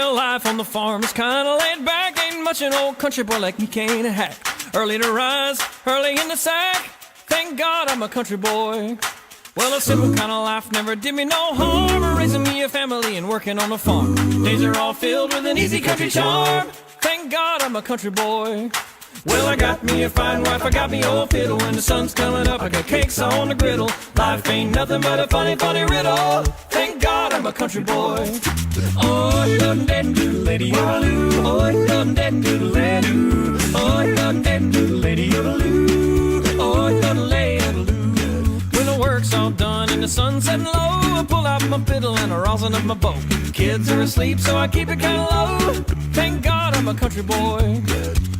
Well, life on the farm is kinda laid back. Ain't much an old country boy like me can't hack. Early to rise, early in the sack. Thank God I'm a country boy. Well, a simple kind of life never did me no harm. Raising me a family and working on the farm. Days are all filled with an easy country charm. Thank God I'm a country boy. Well, I got me a fine wife, I got me old fiddle. When the sun's coming up, I got cakes on the griddle. Life ain't nothing but a funny, funny riddle. Thank God I'm a country boy. Oh, dum dum doodle lady yodeloo. Oh, dum dum doodle lady. Oh, dum dum doodle lady yodeloo. Oh, yodeloo yodeloo. When the work's all done and the sun's setting low, I pull out my fiddle and I rosin up my bow. Kids are asleep, so I keep it kinda low. Thank God I'm a country boy.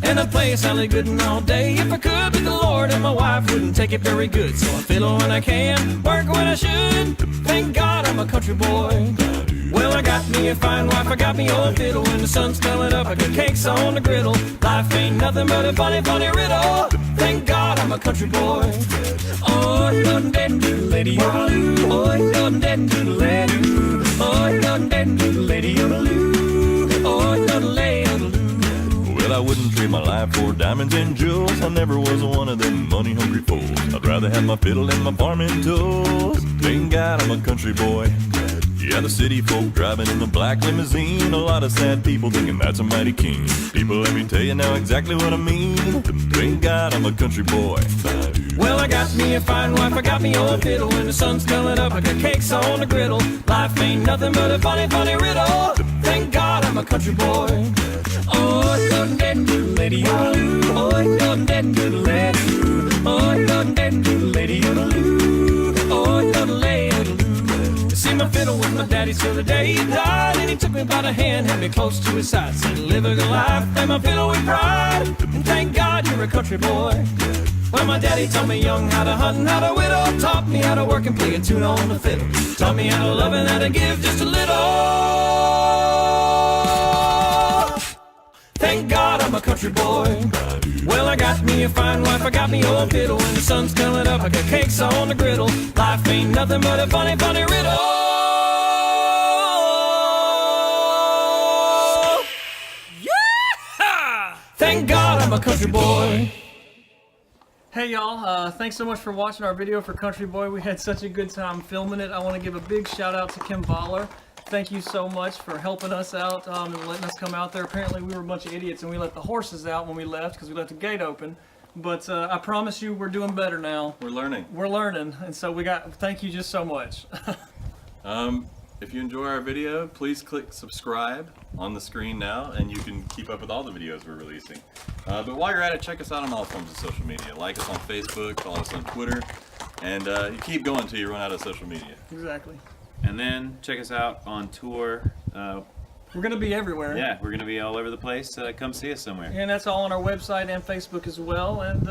And I'd play Sally Gooden all day if I could, but the Lord and my wife wouldn't take it very good. So I fiddle when I can, work when I should. Thank God I'm a country boy. Well, I got me a fine wife, I got me old fiddle. When the sun's coming up, I got cakes on the griddle. Life ain't nothing but a funny, funny riddle. Thank God I'm a country boy. Oh, dum dum doodle lady yodeloo. Oh, dum dum doodle lady. Oh, dum dum doodle lady yodeloo. Oh, yodeloo yodeloo. Well, I wouldn't trade my life for diamonds and jewels. I never was one of them money-hungry fools. I'd rather have my fiddle and my farming tools. Thank God I'm a country boy. Yeah, the city folk driving in the black limousine. A lot of sad people thinking that's a mighty king. People, let me tell you now exactly what I mean. Thank God I'm a country boy. Well, I got me a fine wife, I got me old fiddle. When the sun's coming up, I got cakes on the griddle. Life ain't nothing but a funny, funny riddle. Thank God I'm a country boy. Oh, dum dum doodle lady yodeloo. Oh, dum dum doodle lady. Oh, dum dum doodle lady yodeloo. Oh, yodeloo yodeloo. See, my fiddle was my daddy's till the day he died. And he took me by the hand, had me close to his side. Said, live a good life, play my fiddle with pride. And thank God you're a country boy. Well, my daddy taught me young how to hunt and how to whittle. Taught me how to work and play a tune on the fiddle. Taught me how to love and how to give just a little. Thank God I'm a country boy. Well, I got me a fine wife, I got me old fiddle. When the sun's coming up, I got cakes on the griddle. Life ain't nothing but a funny, funny riddle. Yeah! Thank God I'm a country boy. Hey y'all, thanks so much for watching our video for Country Boy. We had such a good time filming it. I want to give a big shout out to Kim Baller. Thank you so much for helping us out and letting us come out there. Apparently we were a bunch of idiots and we let the horses out when we left because we left the gate open. But I promise you we're doing better now. We're learning. We're learning, and so thank you just so much. If you enjoy our video, please click subscribe on the screen now, and you can keep up with all the videos we're releasing. But while you're at it, check us out on all forms of social media. Like us on Facebook, follow us on Twitter, and you keep going until you run out of social media. Exactly. And then check us out on tour. We're going to be everywhere. Yeah, we're going to be all over the place. Come see us somewhere. And that's all on our website and Facebook as well. And